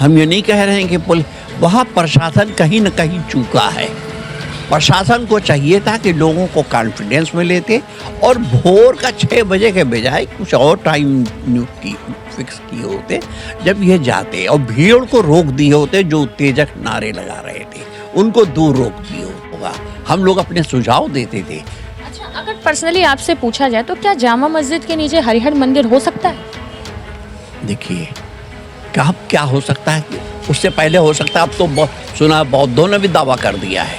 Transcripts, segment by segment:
हम ये नहीं कह रहे हैं कि वहाँ प्रशासन कहीं न कहीं चूका है। प्रशासन को चाहिए था कि लोगों को कॉन्फिडेंस में लेते और भोर का 6 बजे के बजाय कुछ और टाइम फिक्स किए होते जब ये जाते और भीड़ को रोक दिए होते जो उत्तेजक नारे लगा रहे थे, उनको दूर रोक दिए होगा। हम लोग अपने सुझाव देते थे। अच्छा, अगर पर्सनली आपसे पूछा जाए तो क्या जामा मस्जिद के नीचे हरिहर मंदिर हो सकता है? देखिए क्या हो सकता है, उससे पहले हो सकता है। अब तो सुना बौद्धों ने भी दावा कर दिया है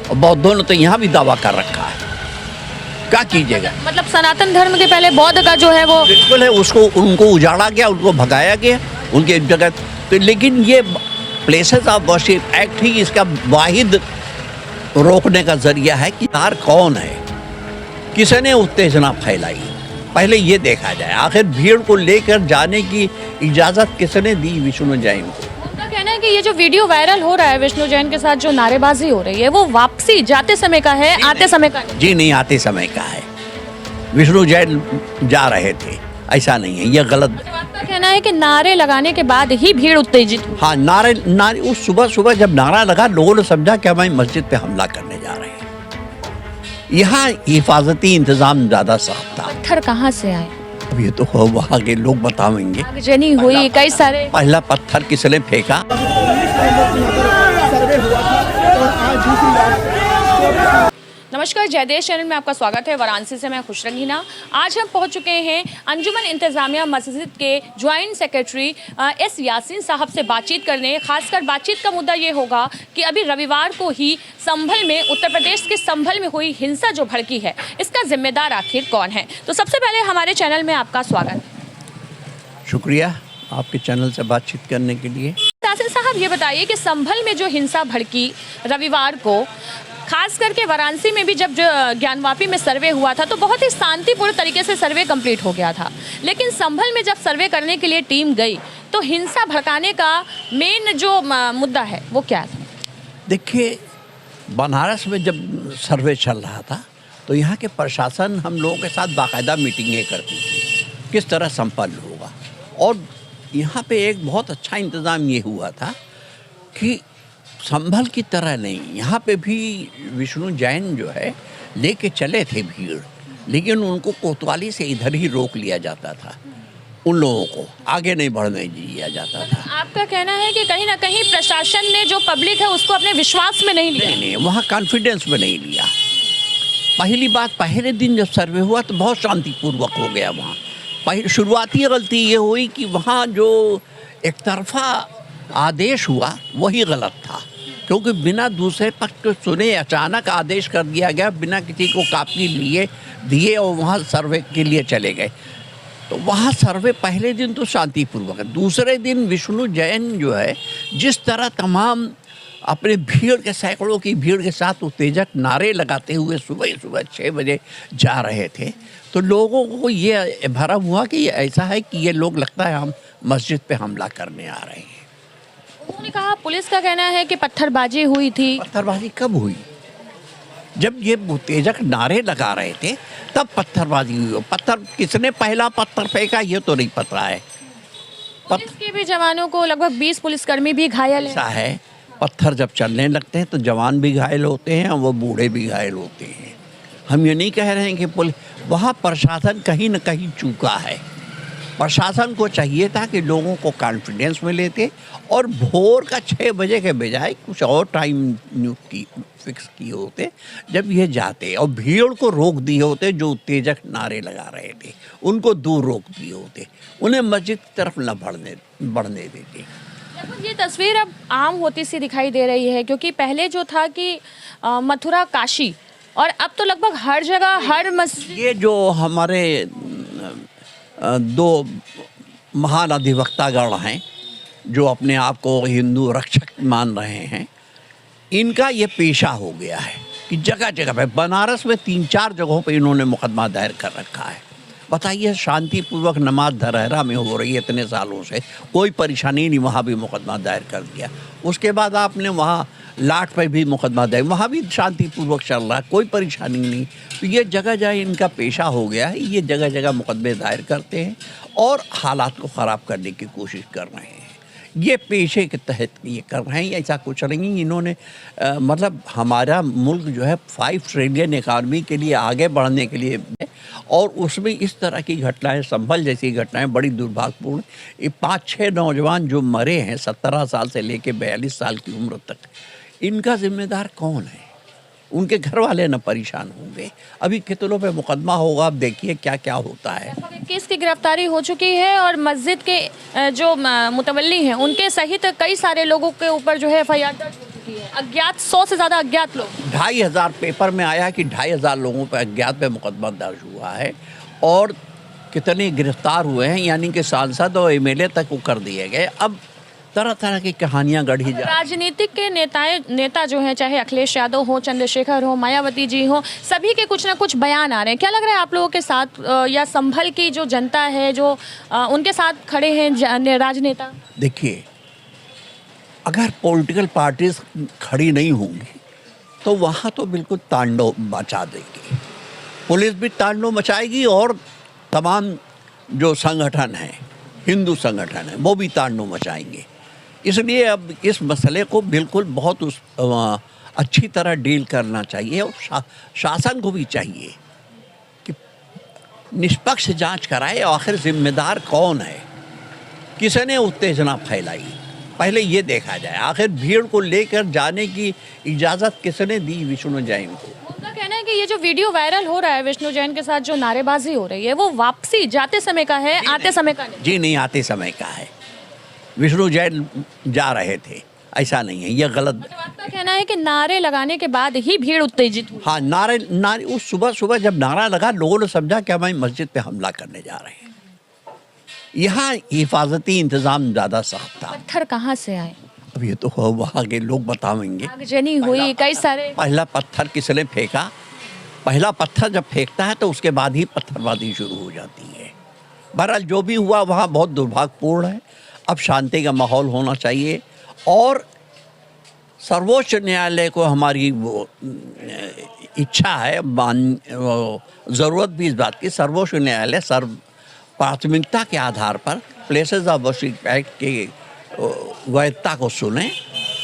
और बौद्धों ने तो यहाँ भी दावा कर रखा है। क्या कीजिएगा? मतलब सनातन धर्म के पहले बौद्ध का जो है वो बिल्कुल है, उसको उनको उजाड़ा गया, उनको भगाया गया उनके जगह। तो लेकिन ये प्लेसेस ऑफ वर्शिप एक्ट ही इसका वाहिद रोकने का जरिया है कि यार कौन है, किसने उत्तेजना फैलाई, पहले ये देखा जाए। आखिर भीड़ को लेकर जाने की इजाज़त किसने दी विष्णु जैन को? उनका कहना है कि ये जो वीडियो वायरल हो रहा है विष्णु जैन के साथ जो नारेबाजी हो रही है वो वापसी जाते समय का है, आते समय का नहीं। जी नहीं, आते समय का है। विष्णु जैन जा रहे थे, ऐसा नहीं है, ये गलत। तो आपका कहना है कि नारे लगाने के बाद ही भीड़ उत्तेजित हुई? हाँ, नारे उस सुबह जब नारा लगा, लोगों ने समझा कि हमारी मस्जिद पे हमला करने जा रहे हैं। यहाँ हिफाजती इंतजाम ज़्यादा सख्त था। पत्थर कहाँ से आए? अब ये तो वहाँ के लोग बताएंगे। आगजनी हुई, कई सारे। पहला पत्थर किसने फेंका? नमस्कार, जयदेश चैनल में आपका स्वागत है। वाराणसी से मैं खुश रंगीना। आज हम पहुंच चुके हैं अंजुमन इंतजामिया मस्जिद के ज्वाइंट सेक्रेटरी एस यासीन साहब से बातचीत करने। खासकर बातचीत का मुद्दा ये होगा कि अभी रविवार को ही संभल में, उत्तर प्रदेश के संभल में हुई हिंसा जो भड़की है, इसका जिम्मेदार आखिर कौन है? तो सबसे पहले हमारे चैनल में आपका स्वागत है। शुक्रिया आपके चैनल से बातचीत करने के लिए। यासीन साहब, ये बताइए कि संभल में जो हिंसा भड़की रविवार को, खास करके वाराणसी में भी जब ज्ञानवापी में सर्वे हुआ था तो बहुत ही शांतिपूर्ण तरीके से सर्वे कंप्लीट हो गया था, लेकिन संभल में जब सर्वे करने के लिए टीम गई तो हिंसा भड़काने का मेन जो मुद्दा है वो क्या था? देखिए, बनारस में जब सर्वे चल रहा था तो यहाँ के प्रशासन हम लोगों के साथ बाकायदा मीटिंगें करती थी किस तरह संपन्न होगा। और यहाँ पे एक बहुत अच्छा इंतज़ाम ये हुआ था कि संभल की तरह नहीं, यहाँ पे भी विष्णु जैन जो है लेके चले थे भीड़, लेकिन उनको कोतवाली से इधर ही रोक लिया जाता था। उन लोगों को आगे नहीं बढ़ने दिया जाता था। आपका कहना है कि कहीं ना कहीं प्रशासन ने जो पब्लिक है उसको अपने विश्वास में नहीं लिया? नहीं, वहाँ कॉन्फिडेंस में नहीं लिया। पहली बात, पहले दिन जब सर्वे हुआ तो बहुत शांतिपूर्वक हो गया। वहाँ शुरुआती गलती ये हुई कि वहाँ जो एक तरफा आदेश हुआ वही गलत था, क्योंकि बिना दूसरे पक्ष को सुने अचानक आदेश कर दिया गया, बिना किसी को कापी दिए और वहाँ सर्वे के लिए चले गए। तो वहाँ सर्वे पहले दिन तो शांतिपूर्वक है। दूसरे दिन विष्णु जैन जो है जिस तरह तमाम अपने भीड़ के, सैकड़ों की भीड़ के साथ उत्तेजक नारे लगाते हुए सुबह 6 बजे जा रहे थे, तो लोगों को ये भरम हुआ कि ऐसा है कि ये लोग लगता है हम मस्जिद पे हमला करने आ रहे हैं। उन्होंने कहा, पुलिस का कहना है कि पत्थरबाजी हुई थी। पत्थरबाजी कब हुई? जब ये उत्तेजक नारे लगा रहे थे तब पत्थरबाजी हुई। किसने पहला पत्थर फेंका ये तो नहीं पता है। पुलिस के भी जवानों को लगभग 20 पुलिसकर्मी भी घायल ऐसा है, पत्थर जब चलने लगते हैं तो जवान भी घायल होते हैं और वो बूढ़े भी घायल होते हैं। हम ये नहीं कह रहे हैं कि वहाँ प्रशासन कहीं न कहीं चूका है। प्रशासन को चाहिए था कि लोगों को कॉन्फिडेंस में लेते और भोर का 6 बजे के बजाय कुछ और टाइम फिक्स किए होते जब ये जाते और भीड़ को रोक दिए होते जो उत्तेजक नारे लगा रहे थे, उनको दूर रोक दिए होते, उन्हें मस्जिद की तरफ न बढ़ने देते। ये तस्वीर अब आम होती सी दिखाई दे रही है, क्योंकि पहले जो था कि मथुरा काशी, और अब तो लगभग हर जगह हर मस्जिद। ये जो हमारे 2 महान अधिवक्तागण हैं जो अपने आप को हिंदू रक्षक मान रहे हैं, इनका ये पेशा हो गया है कि जगह जगह पे, बनारस में 3-4 जगहों पे इन्होंने मुकदमा दायर कर रखा है। बताइए, शांतिपूर्वक नमाज धरहरा में हो रही है इतने सालों से, कोई परेशानी नहीं, वहाँ भी मुकदमा दायर कर दिया। उसके बाद आपने वहाँ लाट पे भी मुकदमा दायर, वहाँ भी शांतिपूर्वक चल रहा है, कोई परेशानी नहीं। तो ये जगह जगह इनका पेशा हो गया है, ये जगह जगह मुकदमे दायर करते हैं और हालात को ख़राब करने की कोशिश कर रहे हैं। ये पेशे के तहत ये कर रहे हैं, ऐसा कुछ नहीं। इन्होंने मतलब हमारा मुल्क जो है 5 ट्रिलियन इकानमी के लिए आगे बढ़ने के लिए, और उसमें इस तरह की घटनाएं, संभल जैसी घटनाएं बड़ी दुर्भाग्यपूर्ण। ये 5-6 नौजवान जो मरे हैं 17 साल से लेकर 42 साल की उम्र तक, इनका जिम्मेदार कौन है? उनके घर वाले न परेशान होंगे। अभी कितनों पे मुकदमा होगा, अब देखिए क्या क्या होता है। 21 की गिरफ्तारी हो चुकी है और मस्जिद के जो मुतवल्ली हैं उनके सहित कई सारे लोगों के ऊपर जो है FIR दर्ज हो चुकी है। अज्ञात 100 से ज़्यादा अज्ञात लोग, 2500 पेपर में आया कि 2500 लोगों पर अज्ञात पे मुकदमा दर्ज हुआ है, और कितने गिरफ्तार हुए हैं, यानी कि सांसद और MLA तक वो कर दिए गए। अब तरह तरह की कहानियां गढ़ी जा। राजनीतिक के नेता जो हैं, चाहे अखिलेश यादव हो, चंद्रशेखर हो, मायावती जी हो, सभी के कुछ ना कुछ बयान आ रहे हैं। क्या लग रहा है आप लोगों के साथ या संभल की जो जनता है जो उनके साथ खड़े हैं राजनेता? देखिए, अगर पॉलिटिकल पार्टीज खड़ी नहीं होंगी तो वहाँ तो बिल्कुल तांडव मचा देगी, पुलिस भी तांडव मचाएगी, और तमाम जो संगठन हैं, हिंदू संगठन हैं, वो भी तांडव मचाएंगे। इसलिए अब इस मसले को बिल्कुल बहुत अच्छी तरह डील करना चाहिए, और शासन को भी चाहिए कि निष्पक्ष जांच कराए, आखिर जिम्मेदार कौन है, किसने उत्तेजना फैलाई, पहले ये देखा जाए। आखिर भीड़ को लेकर जाने की इजाज़त किसने दी विष्णु जैन को? उनका कहना है कि ये जो वीडियो वायरल हो रहा है विष्णु जैन के साथ जो नारेबाजी हो रही है, वो वापसी जाते समय का है, आते समय का नहीं। जी नहीं, आते समय का है। विष्णु जैन जा रहे थे, ऐसा नहीं है, यह गलत। मतलब आपका कहना है कि नारे लगाने के बाद ही भीड़ उत्तेजित हुई? हाँ, नारे उस सुबह जब नारा लगा, लोगों ने समझा कि हमारी मस्जिद पे हमला करने जा रहे हैं। यहाँ हिफाजती इंतजाम ज़्यादा सख्त था। पत्थर कहाँ से आए? अब ये तो वहाँ के लोग बताएंगे। आगजनी हुई, कई सारे। पहला पत्थर किसने फेंका? पहला पत्थर जब फेंकता है तो उसके बाद ही पत्थरबाजी शुरू हो जाती है। बहरहाल जो भी हुआ वहाँ बहुत दुर्भाग्यपूर्ण है। अब शांति का माहौल होना चाहिए, और सर्वोच्च न्यायालय को हमारी वो इच्छा है, ज़रूरत भी इस बात की, सर्वोच्च न्यायालय प्राथमिकता के आधार पर प्लेसेस ऑफ वर्शिप एक्ट की वैधता को सुने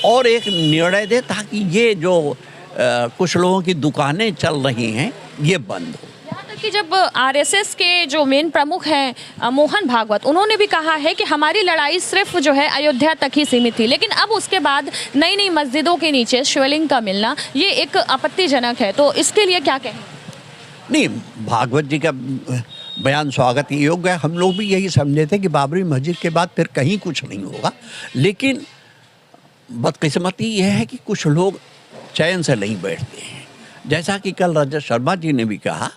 और एक निर्णय दे, ताकि ये जो कुछ लोगों की दुकानें चल रही हैं ये बंद हो। यहाँ तक कि जब RSS के जो मेन प्रमुख हैं मोहन भागवत, उन्होंने भी कहा है कि हमारी लड़ाई सिर्फ जो है अयोध्या तक ही सीमित थी, लेकिन अब उसके बाद नई नई मस्जिदों के नीचे शिवलिंग का मिलना ये एक आपत्तिजनक है, तो इसके लिए क्या कहें? नहीं, भागवत जी का बयान स्वागत योग्य है। हम लोग भी यही समझे थे कि बाबरी मस्जिद के बाद फिर कहीं कुछ नहीं होगा, लेकिन बदकिस्मती यह है कि कुछ लोग चैन से नहीं बैठते हैं। जैसा कि कल रजत शर्मा जी ने भी कहा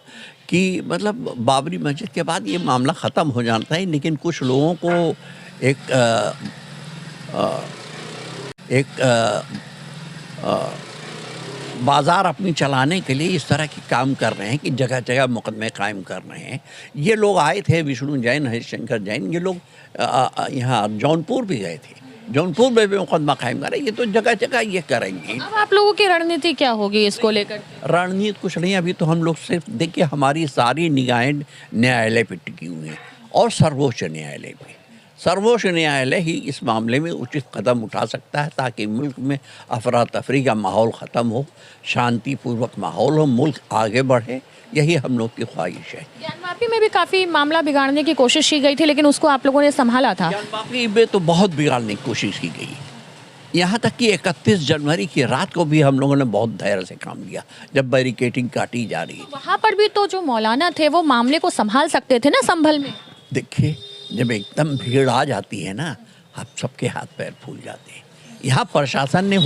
कि मतलब बाबरी मस्जिद के बाद ये मामला ख़त्म हो जाता है, लेकिन कुछ लोगों को बाज़ार अपनी चलाने के लिए इस तरह के काम कर रहे हैं कि जगह जगह मुकदमे कायम कर रहे हैं। ये लोग आए थे, विष्णु जैन, हरिशंकर जैन, ये लोग यहाँ जौनपुर भी गए थे, जौनपुर में भी मुकदमा कायम कर रहे हैं। ये तो जगह जगह ये करेंगे। अब आप लोगों की रणनीति क्या होगी इसको लेकर? रणनीति कुछ नहीं, अभी तो हम लोग सिर्फ देखिए, हमारी सारी निगाहें न्यायालय पर टिकी हुई हैं और सर्वोच्च न्यायालय पे। सर्वोच्च न्यायालय ही इस मामले में उचित कदम उठा सकता है, ताकि मुल्क में अफरा तफरी का माहौल ख़त्म हो, शांतिपूर्वक माहौल हो, मुल्क आगे बढ़े। यही हम लोग की ख्वाहिश है। ज्ञानवापी में भी काफ़ी मामला बिगाड़ने की कोशिश की गई थी, लेकिन उसको आप लोगों ने संभाला था। ज्ञानवापी में तो बहुत बिगाड़ने की कोशिश की गई, यहाँ तक कि 31 जनवरी की रात को भी हम लोगों ने बहुत धैर्य से काम किया, जब बैरिकेडिंग काटी जा रही। वहाँ पर भी तो जो मौलाना थे वो मामले को संभाल सकते थे ना, संभल में। देखिए, जब एकदम भीड़ आ जाती है ना, आप सबके हाथ पैर फूल जाते हैं। यहाँ प्रशासन ने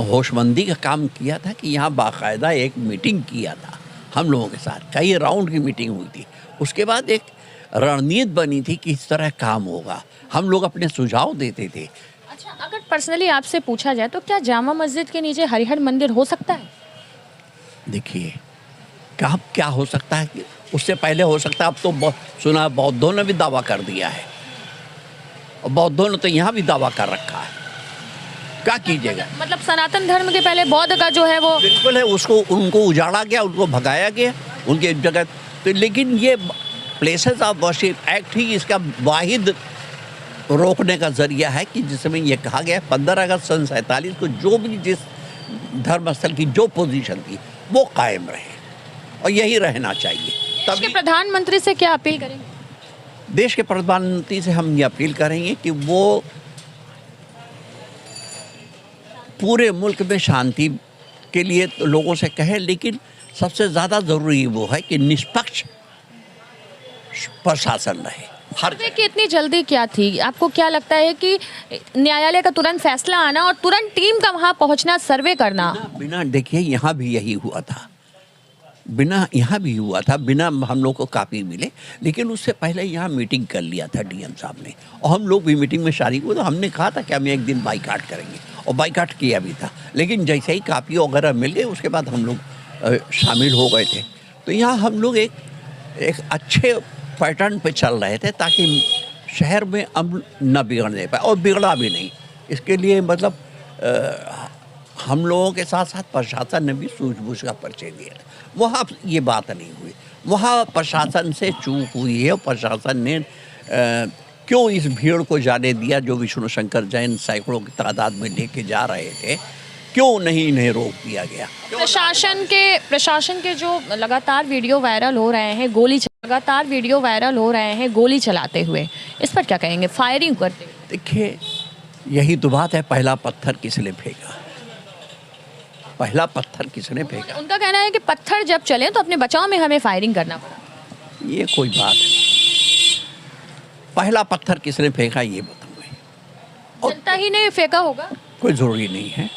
होशमंदी का काम किया था कि यहाँ बाकायदा एक मीटिंग किया था हम लोगों के साथ, कई राउंड की मीटिंग हुई थी। उसके बाद एक रणनीति बनी थी कि इस तरह काम होगा, हम लोग अपने सुझाव देते थे। अच्छा, अगर पर्सनली आपसे पूछा जाए तो क्या जामा मस्जिद के नीचे हरिहर मंदिर हो सकता है? देखिए, क्या हो सकता है कि उससे पहले हो सकता है। अब तो सुना बौद्धों ने भी दावा कर दिया है, और बौद्धों ने तो यहाँ भी दावा कर रखा है। क्या कीजिएगा? मतलब सनातन धर्म के पहले बौद्ध का जो है वो बिल्कुल है, उसको उनको उजाड़ा गया, उनको भगाया गया उनके जगह तो। लेकिन ये प्लेसेस ऑफ वर्शिप एक्ट ही इसका वाहिद रोकने का जरिया है कि जिसमें ये कहा गया 15 अगस्त सन 47 को जो भी जिस धर्मस्थल की जो पोजीशन थी वो कायम रहे और यही रहना चाहिए। देश के प्रधानमंत्री से क्या अपील करेंगे? देश के प्रधानमंत्री से हम ये अपील करेंगे कि वो पूरे मुल्क में शांति के लिए तो लोगों से कहें, लेकिन सबसे ज़्यादा ज़रूरी वो है कि निष्पक्ष प्रशासन रहे हर सर्वे की इतनी जल्दी क्या थी? आपको क्या लगता है कि न्यायालय का तुरंत फैसला आना और तुरंत टीम का वहां पहुंचना, सर्वे करना? बिना देखिए यहाँ भी यही हुआ था, बिना हम लोग को कापी मिले, लेकिन उससे पहले यहाँ मीटिंग कर लिया था डीएम साहब ने और हम लोग भी मीटिंग में शारिक हुए। तो हमने कहा था कि हम एक दिन बाइकाट करेंगे और बाइकाट किया भी था, लेकिन जैसे ही कापी वगैरह मिल गए उसके बाद हम लोग शामिल हो गए थे। तो यहाँ हम लोग एक अच्छे पैटर्न पे चल रहे थे ताकि शहर में अमन न बिगड़ने पाए, और बिगड़ा भी नहीं। इसके लिए मतलब हम लोगों के साथ साथ प्रशासन ने भी सूझबूझ का परिचय दिया था। वहाँ ये बात नहीं हुई, वहाँ प्रशासन से चूक हुई है। प्रशासन ने क्यों इस भीड़ को जाने दिया जो विष्णु शंकर जैन सैकड़ों की तादाद में लेके जा रहे थे, क्यों नहीं इन्हें रोक दिया गया? प्रशासन के जो लगातार वीडियो वायरल हो रहे हैं गोली चलाते हुए, इस पर क्या कहेंगे? फायरिंग करते हुए? देखिए यही तो बात है, पहला पत्थर किसने फेंका? उनका कहना है कि पत्थर जब चले तो अपने बचाव में हमें फायरिंग करना पड़ा। ये कोई बात नहीं, पहला पत्थर किसने फेंका ये बताऊंगा। जनता ही ने फेंका होगा? कोई ज़रूरी नहीं है।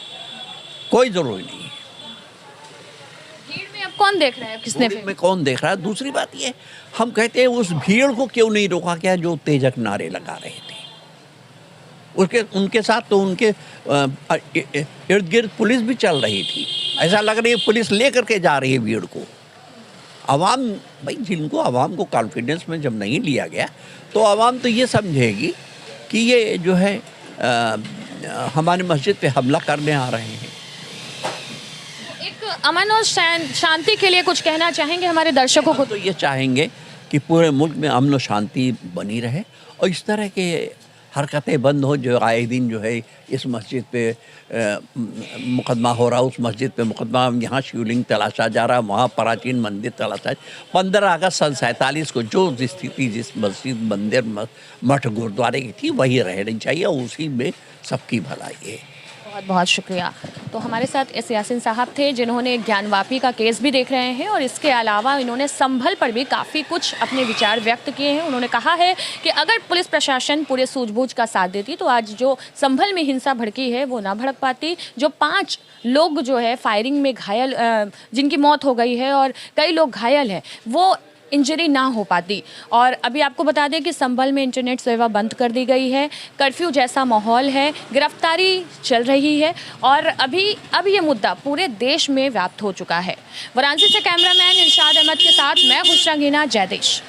भीड़ में अब कौन देख रहा है किसने भीड़ में कौन देख रहा है? दूसरी बात ये, हम कहते हैं उस भीड़ को क्यों नहीं रोका गया जो तेजक नारे लगा रहे थे? उनके साथ तो उनके इर्द गिर्द पुलिस भी चल रही थी। ऐसा लग रही है पुलिस लेकर के जा रही है भीड़ को। आवाम भाई, जिनको आवाम को कॉन्फिडेंस में जब नहीं लिया गया तो आवाम तो ये समझेगी कि ये जो है हमारी मस्जिद पे हमला करने आ रहे हैं। एक अमन और शांति के लिए कुछ कहना चाहेंगे हमारे दर्शकों को? तो ये चाहेंगे कि पूरे मुल्क में अमन और शांति बनी रहे और इस तरह के हरकतें बंद हो जो आए दिन जो है इस मस्जिद पे मुकदमा हो रहा, उस मस्जिद पे मुकदमा, यहाँ शिवलिंग तलाशा जा रहा, वहाँ प्राचीन मंदिर तलाशा। 15 अगस्त सन 47 को जो स्थिति जिस मस्जिद, मंदिर, मठ, गुरुद्वारे की थी वही रहनी चाहिए और उसी में सबकी भलाई है। बहुत बहुत शुक्रिया। तो हमारे साथ एस यासीन साहब थे जिन्होंने ज्ञानवापी का केस भी देख रहे हैं और इसके अलावा इन्होंने संभल पर भी काफ़ी कुछ अपने विचार व्यक्त किए हैं। उन्होंने कहा है कि अगर पुलिस प्रशासन पूरे सूझबूझ का साथ देती तो आज जो संभल में हिंसा भड़की है वो ना भड़क पाती। जो 5 लोग जो है फायरिंग में घायल, जिनकी मौत हो गई है और कई लोग घायल हैं, वो इंजरी ना हो पाती। और अभी आपको बता दें कि संभल में इंटरनेट सेवा बंद कर दी गई है, कर्फ्यू जैसा माहौल है, गिरफ्तारी चल रही है और अब ये मुद्दा पूरे देश में व्याप्त हो चुका है। वाराणसी से कैमरामैन इरशाद अहमद के साथ मैं खुशरंगीना, जय देश।